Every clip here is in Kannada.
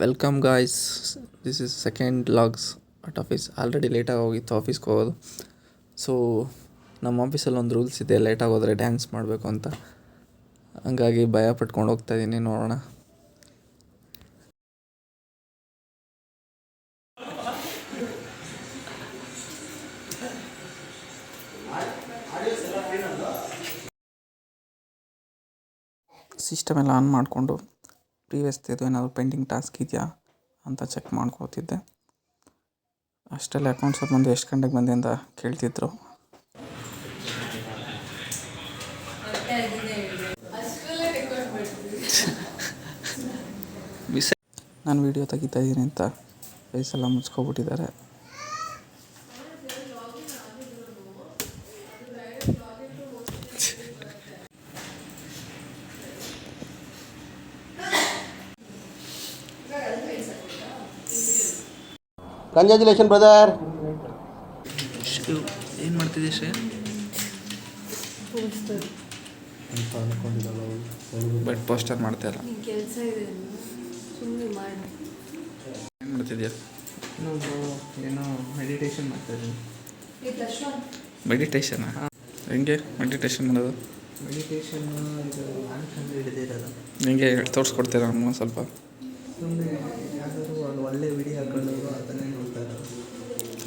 Welcome guys, this is second logs at office. Already ಲೇಟಾಗಿ ಹೋಗಿತ್ತು ಆಫೀಸ್ಗೆ ಹೋಗೋದು. ಸೊ ನಮ್ಮ ಆಫೀಸಲ್ಲಿ ಒಂದು ರೂಲ್ಸ್ ಇದೆ, ಲೇಟಾಗಿ ಹೋದರೆ ಡ್ಯಾನ್ಸ್ ಮಾಡಬೇಕು ಅಂತ. ಹಂಗಾಗಿ ಭಯ ಪಟ್ಕೊಂಡು ಹೋಗ್ತಾಯಿದ್ದೀನಿ, ನೋಡೋಣ. ಸಿಸ್ಟಮ್ ಎಲ್ಲ ಆನ್ ಮಾಡಿಕೊಂಡು ಪ್ರೀವಿಯಸ್ದು ಏನಾದರೂ ಪೆಂಡಿಂಗ್ ಟಾಸ್ಕ್ ಇದೆಯಾ ಅಂತ ಚೆಕ್ ಮಾಡ್ಕೋತಿದ್ದೆ. ಅಷ್ಟೆಲ್ಲ ಅಕೌಂಟ್ಸ್ ಬಂದು ಎಷ್ಟು ಗಂಟೆಗೆ ಬಂದೆ ಅಂತ ಕೇಳ್ತಿದ್ರು. ನಾನು ವೀಡಿಯೋ ತೆಗಿತಾ ಇದ್ದೀನಿ ಅಂತ ಫೇಸೆಲ್ಲ ಮುಚ್ಕೊಬಿಟ್ಟಿದ್ದಾರೆ. Congratulation brother. ಏನು ಮಾಡ್ತಿದ್ದೆ ಶ್ರೇಯ? ಬಟ್ ಪೋಸ್ಟರ್ ಮಾಡ್ತಾ ಇಲ್ಲ. ಏನು ಮಾಡ್ತಿದ್ಯಾ? ಏನೋ ಮೆಡಿಟೇಷನ್ ಮಾಡ್ತಾಯಿದ್ದೀನಿ. ಮೆಡಿಟೇಷನ್ ಹೆಂಗೆ ಮೆಡಿಟೇಷನ್ ಮಾಡೋದು? ಮೆಡಿಟೇಷನ್ ಇದು ನಾನು ಕಂಡು ಹಿಡಿದಿರೋದು. ಹೆಂಗೆ ತೋರಿಸ್ಕೊಡ್ತೀರಾ ನಮ್ಗೆ ಸ್ವಲ್ಪ? ಸುಮ್ಮನೆ ಯಾವ್ದಾದ್ರು ಒಂದು ಒಳ್ಳೆ ವಿಡಿಯೋ ಹಾಕೊಂಡು ಅದನ್ನೇ ನೋಡ್ತಾ ಇರೋದು.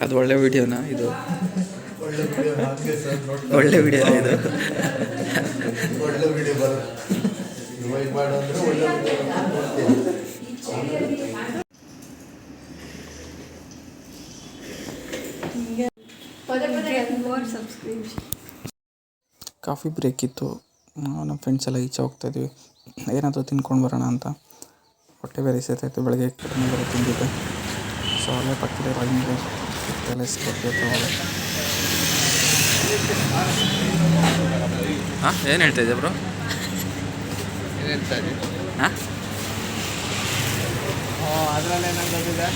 ಅದು ಒಳ್ಳೆ ವಿಡಿಯೋನಾ ಇದು? ಒಳ್ಳೆ ವಿಡಿಯೋ ಹಾಕಿ ಸರ್, ಒಳ್ಳೆ ವಿಡಿಯೋನಾ ಇದು? ಒಳ್ಳೆ ವಿಡಿಯೋ ಬರುತ್ತೆ. ರಿವೈವ್ ಮಾಡು ಅಂದರೆ ಒಳ್ಳೆ ವಿಡಿಯೋ ನೋಡ್ತೀನಿ. ಕಾಫಿ ಬ್ರೇಕ್ ಇತ್ತು. ನಮ್ಮ ಫ್ರೆಂಡ್ಸ್ ಎಲ್ಲ ಈಚೆ ಹೋಗ್ತಾಯಿದ್ವಿ, ಏನಾದರೂ ತಿನ್ಕೊಂಡು ಬರೋಣ ಅಂತ. ಹೊಟ್ಟೆ ಬೇರೆ ಸೇತಾಯಿತ್ತು, ಬೆಳಗ್ಗೆ ಕಡಿಮೆ ಬೇರೆ ತಿಂದಿದ್ದೆ. ಸೊ ಅಲ್ಲೇ ಪಕ್ಕದ ರಾಗಿಂಗ್ ಪ್ಯಾಲೇಸ್ ಕೊಟ್ಟಿತ್ತು. ಹಾಂ, ಏನು ಹೇಳ್ತಾ ಇದ್ದೆ ಬ್ರೋ? ಏನು ಹೇಳ್ತಾ ಇದ್ದೀವಿ? ಹಾಂ, ಅದರಲ್ಲಿ ಏನಾಗೋದಿದೆ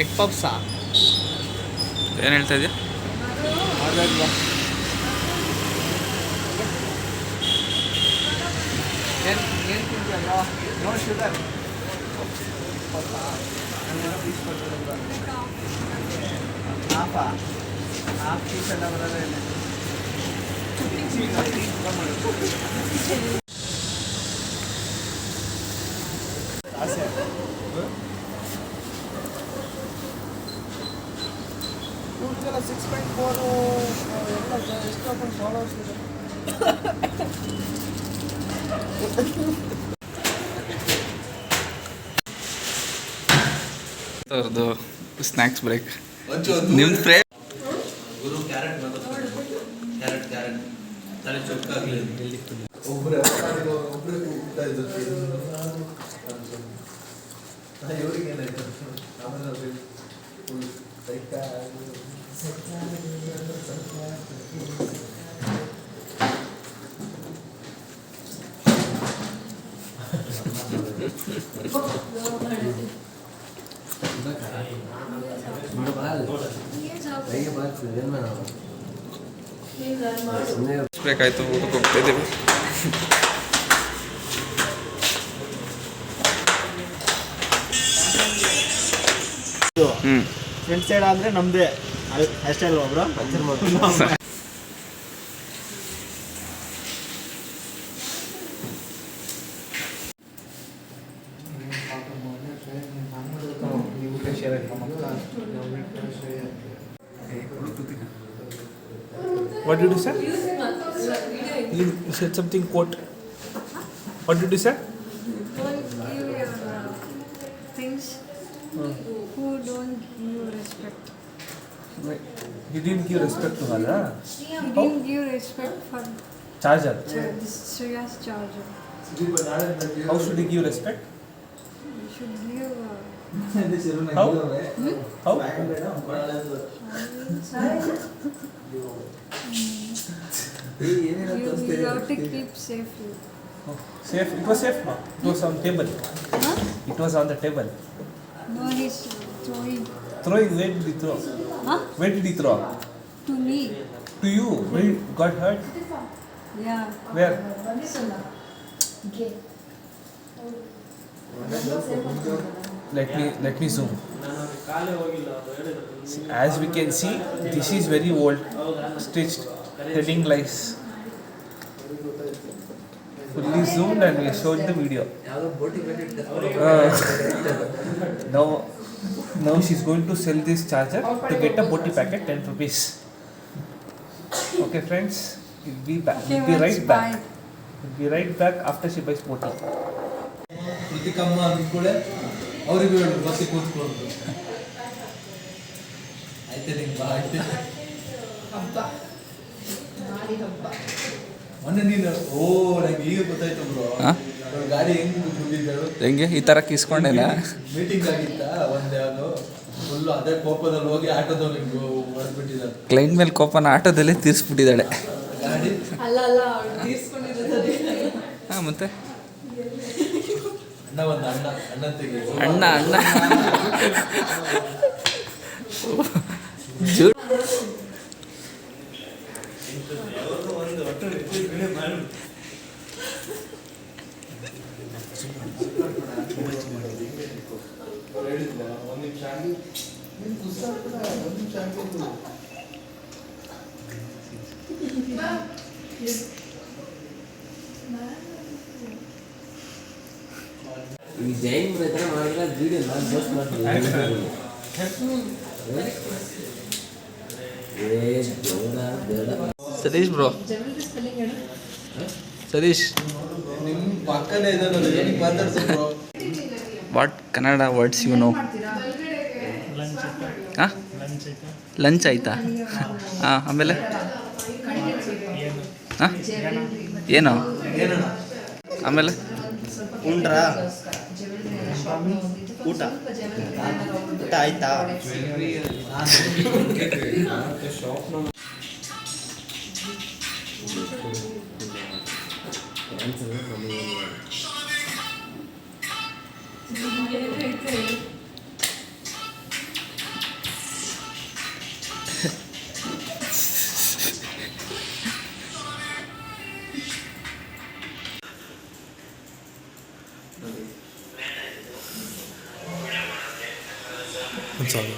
ಎಗ್ ಪಪ್ಸಾ? ಏನು ಹೇಳ್ತಾ ಇದೆಯಾ? ಏನು ತಿಂತೀಯಲ್ಲ? No sugar. ಪೀಸ್ ಕೊಟ್ಟಿರೋದು ಹಾಫ್ ಪೀಸ್ ಎಲ್ಲ ಬರೋದೇ ಇಲ್ಲ. ಆಸೆ ಇವ್ರಿಗೆಲ್ಲ 6.4 ಎಲ್ಲ ಎಷ್ಟು ಹಾಕೊಂಡು ಫಾಲೋವರ್ಸ್ ಇದೆ. ಅವ್ರದ್ದು ಸ್ನ್ಯಾಕ್ಸ್ ಬ್ರೇಕ್. ನಿಮ್ಮ ಫ್ರೇ ಗುರು ಕ್ಯಾರೆಟ್ ತಲೆ ಚೊಕ್ಕಾಗಲಿ. ಒಬ್ಬರು ಊಟ ಇದ್ದಕ್ಕೆ ಇವ್ರಿಗೆ ಏನಾಯ್ತು? ಆಮೇಲೆ ಬೇಕಾಯ್ತು, ಊಟಕ್ಕೆ ಹೋಗ್ತಾ ಇದ್ದೀವಿ. ಫ್ರೆಂಡ್ ಸೈಡ್ ಅಂದರೆ ನಮ್ಮದೇ ಅಷ್ಟೇ ಅಲ್ವಾ bro? What did you say? You said something, quote. What did you say? Don't give your things who don't give you respect. You didn't give respect to her, huh? You didn't give respect for Charger. this Sriya's charger. How should you give respect? You should give How? How? you have to keep safely. Safe. It was safe, no? It was on table. Huh? It was on the table. No, he's throwing. Throwing. Where did he throw? Huh? Where did he throw? To me. To you. Where you got hurt? Yeah. Where? Let me zoom. As we can see, this is very old, stitched, heading lice. Fully zoomed and we showed the video. Now she's going to sell this charger to get a boti packet, 10 rupees. Okay friends, we'll be right back. We'll be right back after she buys boti. ಕೃತಿಕಮ್ಮ ಅಂದ್ಕೂಳೆ ಅವರಿಗೂ ಹೇಳು ಬಸ್ಸಿಗೆ ಕೂತ್ಕೊಂಡು ಆಯ್ತು ನಿಂಗೆ ಬಾ ಆಯ್ತು ಮೊನ್ನೆ ನೀನು ನಂಗೆ ಈಗ ಗೊತ್ತಾಯ್ತು ಬ್ರೋ ಗಾಡಿ ಹೆಂಗ್ ಬಂದಿದ್ದಾಳು ಹೆಂಗೆ ಈ ಥರ ಕಿಸ್ಕೊಂಡೇನಾ? ಮೀಟಿಂಗ್ ಆಗಿತ್ತ ಒಂದೇ ಅದು ಫುಲ್ಲು ಅದೇ ಕೋಪದಲ್ಲಿ ಹೋಗಿ ಆಟೋದವ್ರಿಗೆ ಹೊಡೆದ್ಬಿಟ್ಟಿದ್ದಾರೆ. ಕ್ಲೈಂಟ್ ಮೇಲೆ ಕೋಪನ ಆಟೋದಲ್ಲೇ ತೀರಿಸ್ಬಿಟ್ಟಿದ್ದಾಳೆ. ಗಾಡಿ ಹಾಂ ಮತ್ತೆ ಅಣ್ಣ ತೆಗಿ ಅಣ್ಣ ಈ ಜೈನ್ ಹತ್ರ ಮಾಡಿದ್ರೆ ವಿಡಿಯೋ ನಾನು ಪೋಸ್ಟ್ ಮಾಡ್ತೀನಿ. ಸತೀಶ್ ಬ್ರೋ, ಸತೀಶ್ ನಿಮ್ಮ ಪಕ್ಕನೇ ಇದ್ದಾನಲ್ಲ ಏನಕ್ಕೆ ಮಾತಾಡ್ಸೋದು what Kannada words you know? ಹಾಂ ಲಂಚ್ ಆಯಿತಾ? ಹಾಂ ಆಮೇಲೆ ಹಾಂ ಏನು ಆಮೇಲೆ ಉಂಡ್ರಾ ಊಟ ಆಯ್ತಾ?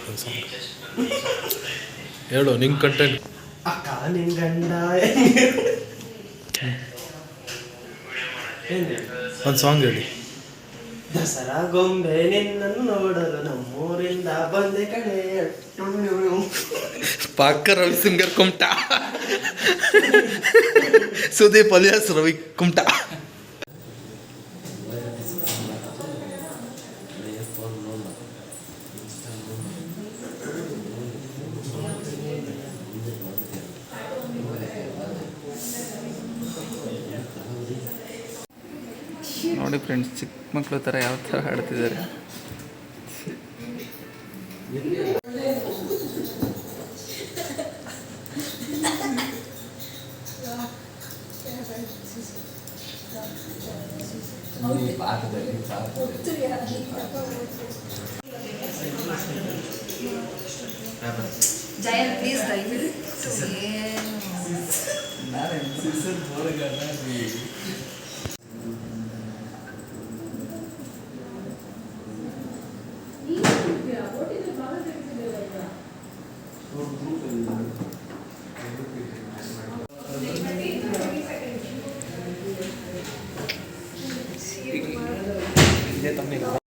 ಒಂದು ಸಾಂಗ್ ಹೇಳು ನಿಂಗೆ ಕಂಟೆಂಟ್ ಅಕ್ಕ ನಿನ್ ಗಂಡ ಒಂದು ಸಾಂಗ್ ಹೇಳಿ. ದಸರಾ ಗೊಂಬೆ ನಿನ್ನನ್ನು ನೋಡಲು ನಮ್ಮೂರಿಂದ ಬಂದೆ ಕಡೆ ಪಕ್ಕ ರವಿಸಿಂಗರ್ ಕುಮಟ ಸುದೀಪ್ ಅಲಿಯಾಸ್ ರವಿ ಕುಮಟ. ನೋಡಿ ಫ್ರೆಂಡ್ಸ್, ಚಿಕ್ಕ ಮಕ್ಕಳು ಥರ ಯಾವ ಥರ ಆಡ್ತಿದ್ದಾರೆ. Giant, please, David. ಇದೇ ತಮ್ಮ